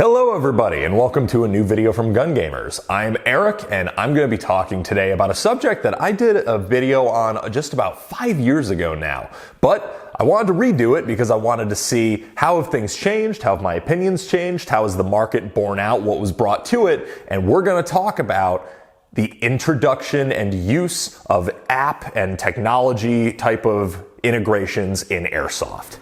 Hello everybody and welcome to a new video from Gun Gamers. I'm Eric and I'm going to be talking today about a subject that I did a video on just about 5 years ago now. But I wanted to redo it because I wanted to see how have things changed, how have my opinions changed, how has the market borne out what was brought to it, and we're going to talk about the introduction and use of app and technology type of integrations in Airsoft.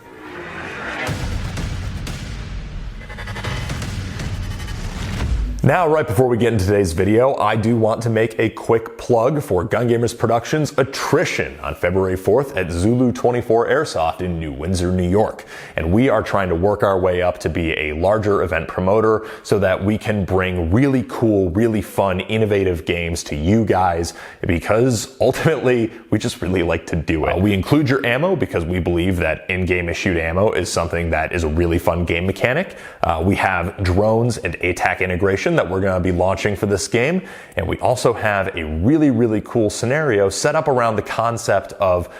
Now, right before we get into today's video, I do want to make a quick plug for Gun Gamers Productions Attrition on February 4th at Zulu 24 Airsoft in New Windsor, New York. And we are trying to work our way up to be a larger event promoter so that we can bring really cool, really fun, innovative games to you guys because ultimately we just really like to do it. We include your ammo because we believe that in-game issued ammo is something that is a really fun game mechanic. We have drones and ATAC integration that we're going to be launching for this game, and we also have a really cool scenario set up around the concept of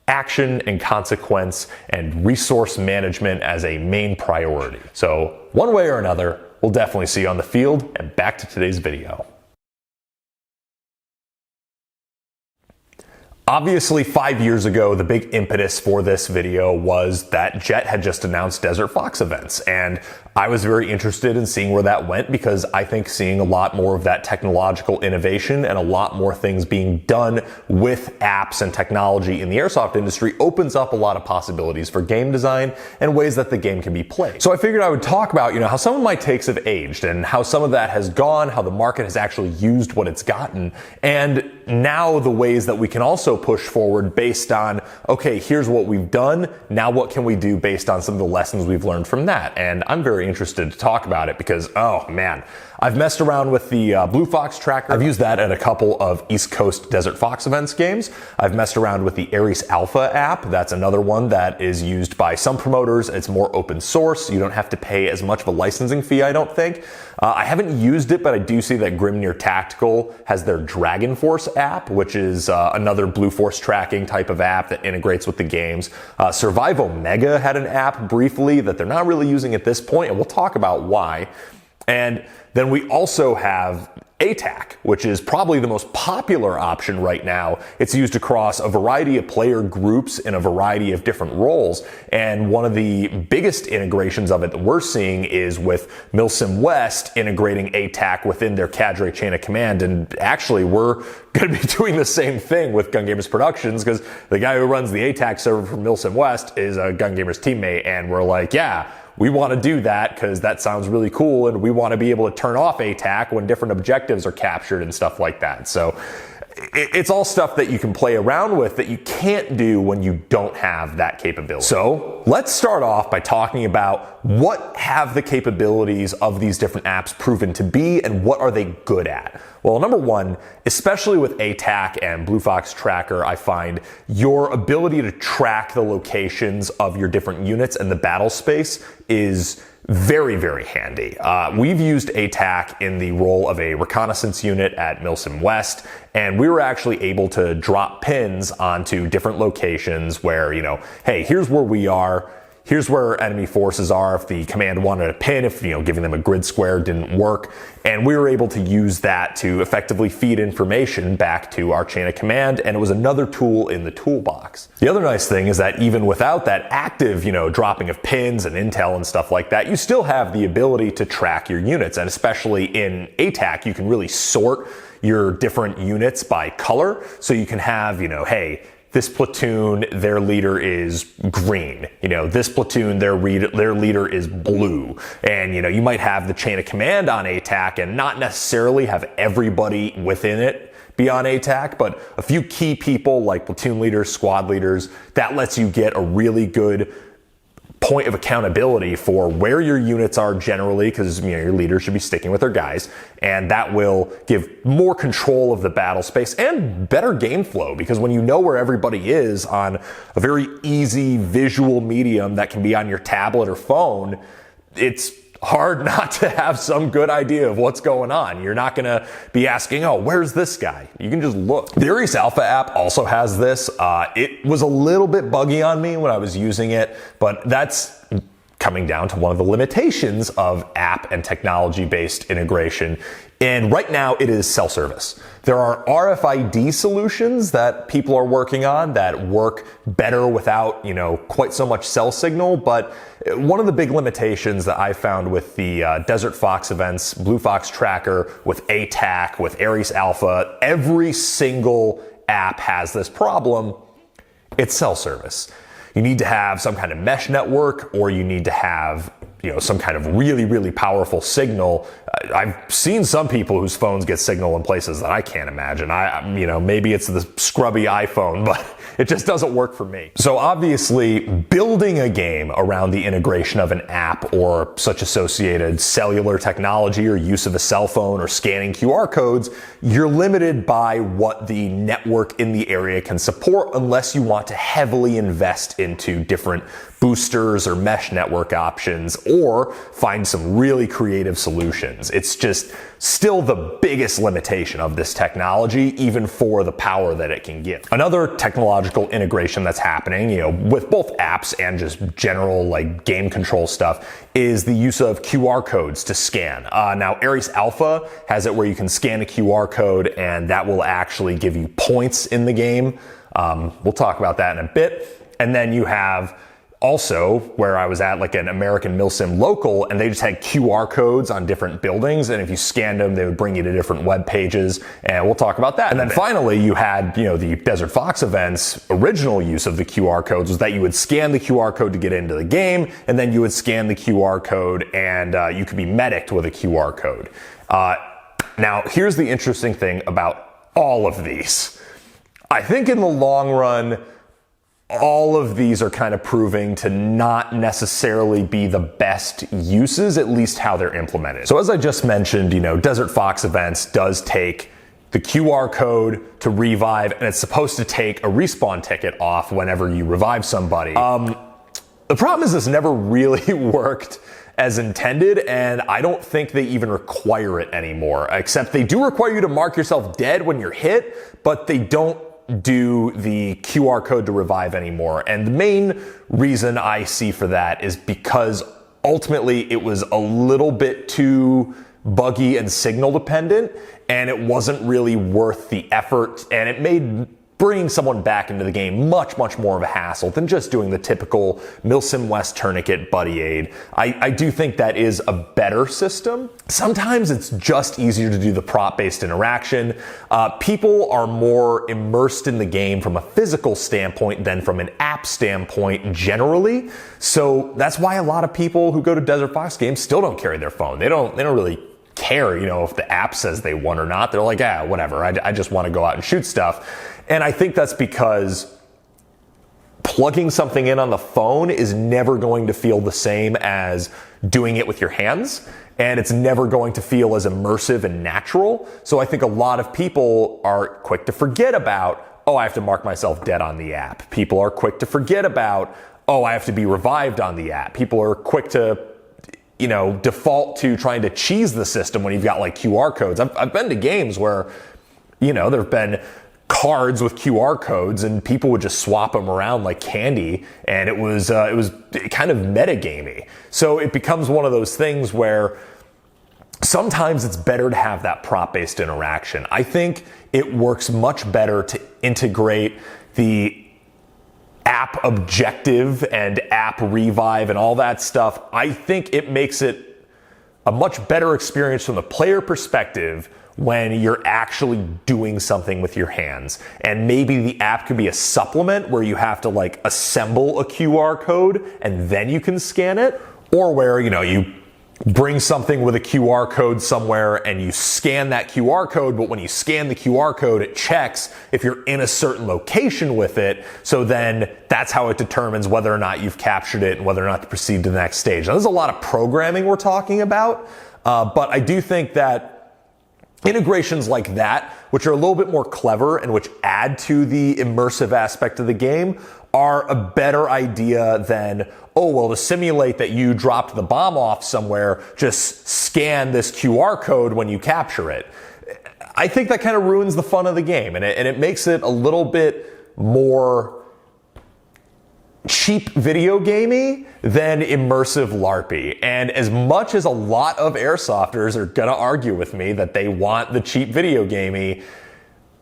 action and consequence and resource management as a main priority. So one way or another, we'll definitely see you on the field, and back to today's video. Obviously, 5 years ago, the big impetus for this video was that Jet had just announced Desert Fox events, and I was very interested in seeing where that went because I think seeing a lot more of that technological innovation and a lot more things being done with apps and technology in the airsoft industry opens up a lot of possibilities for game design and ways that the game can be played. So I figured I would talk about, how some of my takes have aged and how some of that has gone, how the market has actually used what it's gotten, and now the ways that we can also push forward based on, okay, here's what we've done, now what can we do based on some of the lessons we've learned from that? And I'm very interested to talk about it because, oh man, I've messed around with the Blue Fox tracker. I've used that at a couple of East Coast Desert Fox events games. I've messed around with the Ares Alpha app. That's another one that is used by some promoters. It's more open source. You don't have to pay as much of a licensing fee, I don't think. I haven't used it, but I do see that Grimnir Tactical has their Dragon Force app, which is another Blue Force tracking type of app that integrates with the games. Survive Omega had an app briefly that they're not really using at this point, and we'll talk about why. And then we also have ATAC, which is probably the most popular option right now. It's used across a variety of player groups in a variety of different roles. And one of the biggest integrations of it that we're seeing is with Milsim West integrating ATAC within their cadre chain of command. And actually, we're going to be doing the same thing with Gun Gamers Productions because the guy who runs the ATAC server for Milsim West is a Gun Gamers teammate. And we're like, yeah, we want to do that because that sounds really cool, and we want to be able to turn off ATAC when different objectives are captured and stuff like that. So it's all stuff that you can play around with that you can't do when you don't have that capability. So let's start off by talking about what have the capabilities of these different apps proven to be and what are they good at? Well, number one, especially with ATAC and Blue Fox Tracker, I find your ability to track the locations of your different units and the battle space is very handy. We've used ATAC in the role of a reconnaissance unit at Milsim West, and we were actually able to drop pins onto different locations where, hey, here's where we are. Here's where enemy forces are if the command wanted a pin, if, giving them a grid square didn't work. And we were able to use that to effectively feed information back to our chain of command, and it was another tool in the toolbox. The other nice thing is that even without that active, dropping of pins and intel and stuff like that, you still have the ability to track your units. And especially in ATAC, you can really sort your different units by color. So you can have, hey, this platoon, their leader is green. This platoon, their leader is blue. And, you might have the chain of command on ATAC and not necessarily have everybody within it be on ATAC, but a few key people like platoon leaders, squad leaders, that lets you get a really good point of accountability for where your units are generally, because your leader should be sticking with their guys, and that will give more control of the battle space and better game flow, because when you know where everybody is on a very easy visual medium that can be on your tablet or phone, it's hard not to have some good idea of what's going on. You're not going to be asking, oh, where's this guy? You can just look. The Ares Alpha app also has this. It was a little bit buggy on me when I was using it, but that's coming down to one of the limitations of app and technology-based integration. And right now it is self-service. There are RFID solutions that people are working on that work better without, quite so much cell signal. But one of the big limitations that I found with the Desert Fox events, Blue Fox Tracker, with ATAC, with Ares Alpha, every single app has this problem. It's cell service. You need to have some kind of mesh network, or you need to have some kind of really, really powerful signal. I've seen some people whose phones get signal in places that I can't imagine. Maybe it's the scrubby iPhone, but it just doesn't work for me. So obviously, building a game around the integration of an app or such associated cellular technology or use of a cell phone or scanning QR codes, you're limited by what the network in the area can support unless you want to heavily invest into different boosters or mesh network options or find some really creative solutions. It's just still the biggest limitation of this technology, even for the power that it can give. Another technological integration that's happening, with both apps and just general game control stuff, is the use of QR codes to scan. Now, Ares Alpha has it where you can scan a QR code and that will actually give you points in the game. We'll talk about that in a bit. And then you have also where I was at an American Milsim local, and they just had QR codes on different buildings, and if you scanned them, they would bring you to different web pages, and we'll talk about that. And then finally, you had, the Desert Fox events original use of the QR codes was that you would scan the QR code to get into the game, and then you would scan the QR code, and you could be medicked with a QR code. Now, here's the interesting thing about all of these. I think in the long run, all of these are kind of proving to not necessarily be the best uses, at least how they're implemented. So as I just mentioned, Desert Fox events does take the QR code to revive, and it's supposed to take a respawn ticket off whenever you revive somebody. The problem is this never really worked as intended, and I don't think they even require it anymore, except they do require you to mark yourself dead when you're hit, but they don't do the QR code to revive anymore. And the main reason I see for that is because ultimately it was a little bit too buggy and signal dependent, and it wasn't really worth the effort, and it made bringing someone back into the game much, much more of a hassle than just doing the typical Milsim West tourniquet buddy aid. I do think that is a better system. Sometimes it's just easier to do the prop-based interaction. People are more immersed in the game from a physical standpoint than from an app standpoint generally. So that's why a lot of people who go to Desert Fox games still don't carry their phone. They don't really care, if the app says they won or not. They're like, whatever. I just want to go out and shoot stuff. And I think that's because plugging something in on the phone is never going to feel the same as doing it with your hands, and it's never going to feel as immersive and natural. So I think a lot of people are quick to forget about, I have to mark myself dead on the app. People are quick to forget about, I have to be revived on the app. People are quick to default to trying to cheese the system when you've got QR codes. I've been to games where, there have been cards with QR codes and people would just swap them around like candy, and it was kind of metagamey. So it becomes one of those things where sometimes it's better to have that prop-based interaction. I think it works much better to integrate the app objective and app revive and all that stuff. I think it makes it a much better experience from the player perspective when you're actually doing something with your hands. And maybe the app could be a supplement where you have to assemble a QR code and then you can scan it, or where, you bring something with a QR code somewhere and you scan that QR code, but when you scan the QR code, it checks if you're in a certain location with it. So then that's how it determines whether or not you've captured it and whether or not to proceed to the next stage. Now, there's a lot of programming we're talking about, but I do think that integrations like that, which are a little bit more clever and which add to the immersive aspect of the game, are a better idea than, to simulate that you dropped the bomb off somewhere, just scan this QR code when you capture it. I think that kind of ruins the fun of the game, and it makes it a little bit more cheap video gamey than immersive LARPy. And as much as a lot of airsofters are gonna argue with me that they want the cheap video gamey,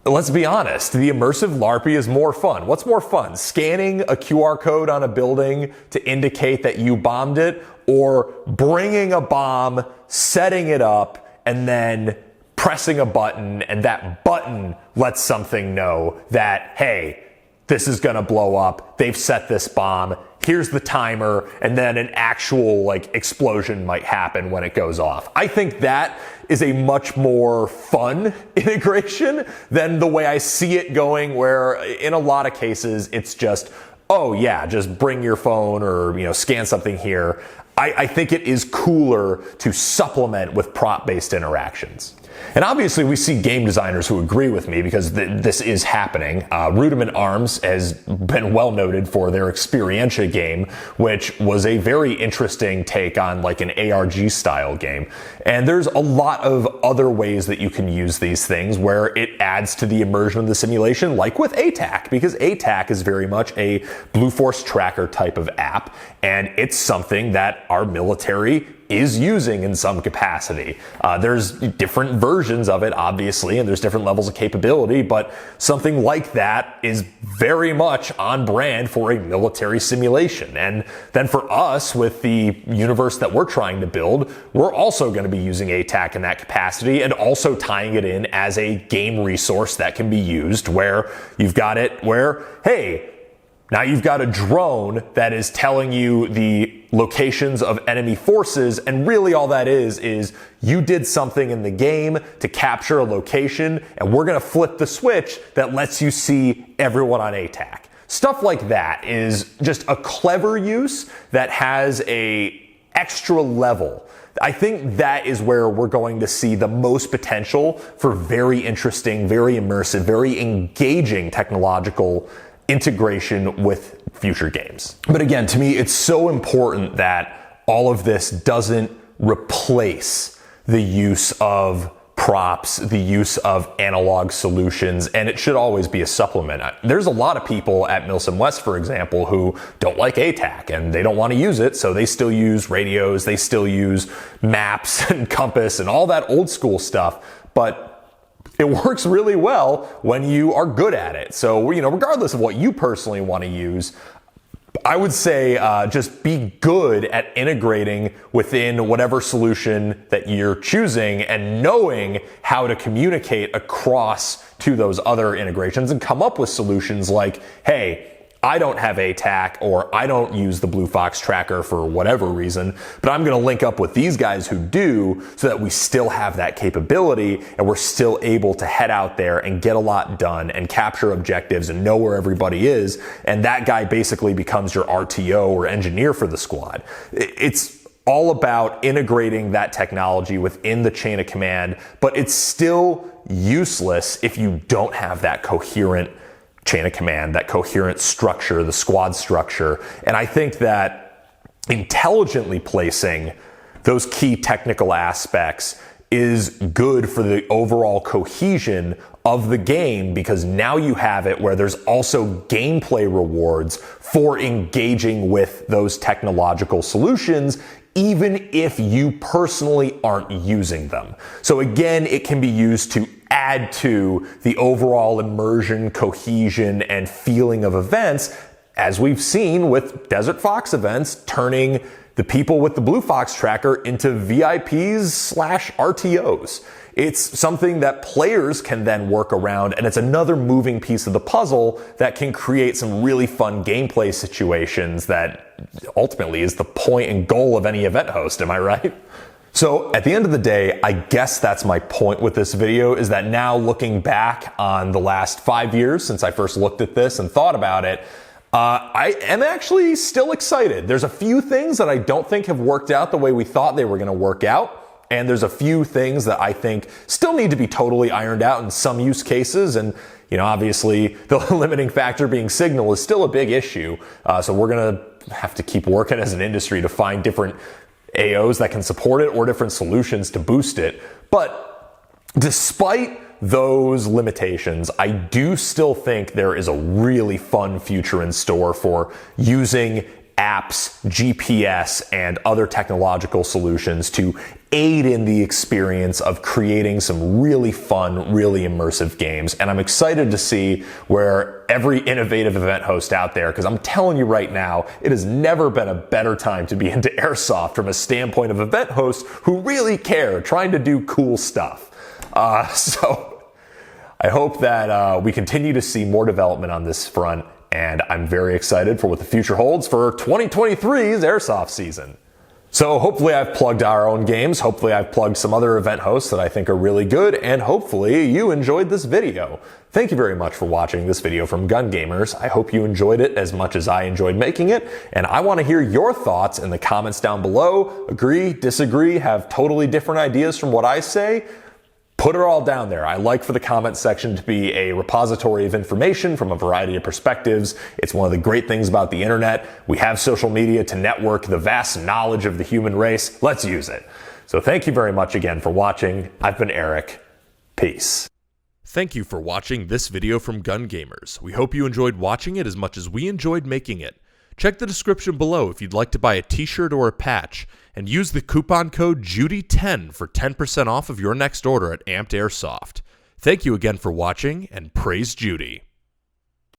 let's be honest, the immersive LARPy is more fun. What's more fun? Scanning a QR code on a building to indicate that you bombed it, or bringing a bomb, setting it up, and then pressing a button, and that button lets something know that, hey, this is gonna blow up, they've set this bomb, here's the timer, and then an actual like explosion might happen when it goes off. I think that is a much more fun integration than the way I see it going, where in a lot of cases it's just, oh yeah, just bring your phone or, you know, scan something here. I think it is cooler to supplement with prop-based interactions. And obviously we see game designers who agree with me, because this is happening. Rudiment Arms has been well noted for their Experientia game, which was a very interesting take on like an ARG style game. And there's a lot of other ways that you can use these things where it adds to the immersion of the simulation, like with ATAC, because ATAC is very much a Blue Force tracker type of app, and it's something that our military is using in some capacity. There's different versions of it, obviously, and there's different levels of capability, but something like that is very much on brand for a military simulation. And then for us, with the universe that we're trying to build, we're also going to be using ATAC in that capacity, and also tying it in as a game resource that can be used, where you've got it where, hey, now you've got a drone that is telling you the locations of enemy forces, and really all that is you did something in the game to capture a location, and we're gonna flip the switch that lets you see everyone on ATAC. Stuff like that is just a clever use that has a extra level. I think that is where we're going to see the most potential for very interesting, very immersive, very engaging technological integration with future games. But again, to me, it's so important that all of this doesn't replace the use of props, the use of analog solutions, and it should always be a supplement. There's a lot of people at Milsim West, for example, who don't like ATAC and they don't want to use it, so they still use radios, they still use maps and compass and all that old school stuff, but it works really well when you are good at it. So, you know, regardless of what you personally want to use, I would say just be good at integrating within whatever solution that you're choosing, and knowing how to communicate across to those other integrations and come up with solutions like, hey, I don't have ATAC, or I don't use the Blue Fox tracker for whatever reason, but I'm going to link up with these guys who do, so that we still have that capability and we're still able to head out there and get a lot done and capture objectives and know where everybody is. And that guy basically becomes your RTO or engineer for the squad. It's all about integrating that technology within the chain of command, but it's still useless if you don't have that coherent chain of command, that coherent structure, the squad structure. And I think that intelligently placing those key technical aspects is good for the overall cohesion of the game, because now you have it where there's also gameplay rewards for engaging with those technological solutions, even if you personally aren't using them. So again, it can be used to add to the overall immersion, cohesion, and feeling of events, as we've seen with Desert Fox events, turning the people with the Blue Fox tracker into VIPs/RTOs. It's something that players can then work around, and it's another moving piece of the puzzle that can create some really fun gameplay situations that ultimately is the point and goal of any event host, am I right? So at the end of the day, I guess that's my point with this video, is that now looking back on the last 5 years since I first looked at this and thought about it, I am actually still excited. There's a few things that I don't think have worked out the way we thought they were going to work out. And there's a few things that I think still need to be totally ironed out in some use cases. And, you know, obviously the limiting factor being signal is still a big issue. So we're going to have to keep working as an industry to find different AOs that can support it, or different solutions to boost it. But despite those limitations, I do still think there is a really fun future in store for using apps, GPS, and other technological solutions to aid in the experience of creating some really fun, really immersive games. And I'm excited to see where every innovative event host out there, because I'm telling you right now, it has never been a better time to be into Airsoft from a standpoint of event hosts who really care, trying to do cool stuff. So I hope that we continue to see more development on this front, and I'm very excited for what the future holds for 2023's Airsoft season. So hopefully I've plugged our own games, hopefully I've plugged some other event hosts that I think are really good, and hopefully you enjoyed this video. Thank you very much for watching this video from Gun Gamers. I hope you enjoyed it as much as I enjoyed making it, and I want to hear your thoughts in the comments down below. Agree, disagree, have totally different ideas from what I say? Put it all down there. I like for the comment section to be a repository of information from a variety of perspectives. It's one of the great things about the internet. We have social media to network the vast knowledge of the human race. Let's use it. So thank you very much again for watching. I've been Eric. Peace. Thank you for watching this video from Gun Gamers. We hope you enjoyed watching it as much as we enjoyed making it. Check the description below if you'd like to buy a t-shirt or a patch, and use the coupon code JUDY10 for 10% off of your next order at Amped Airsoft. Thank you again for watching, and praise Judy.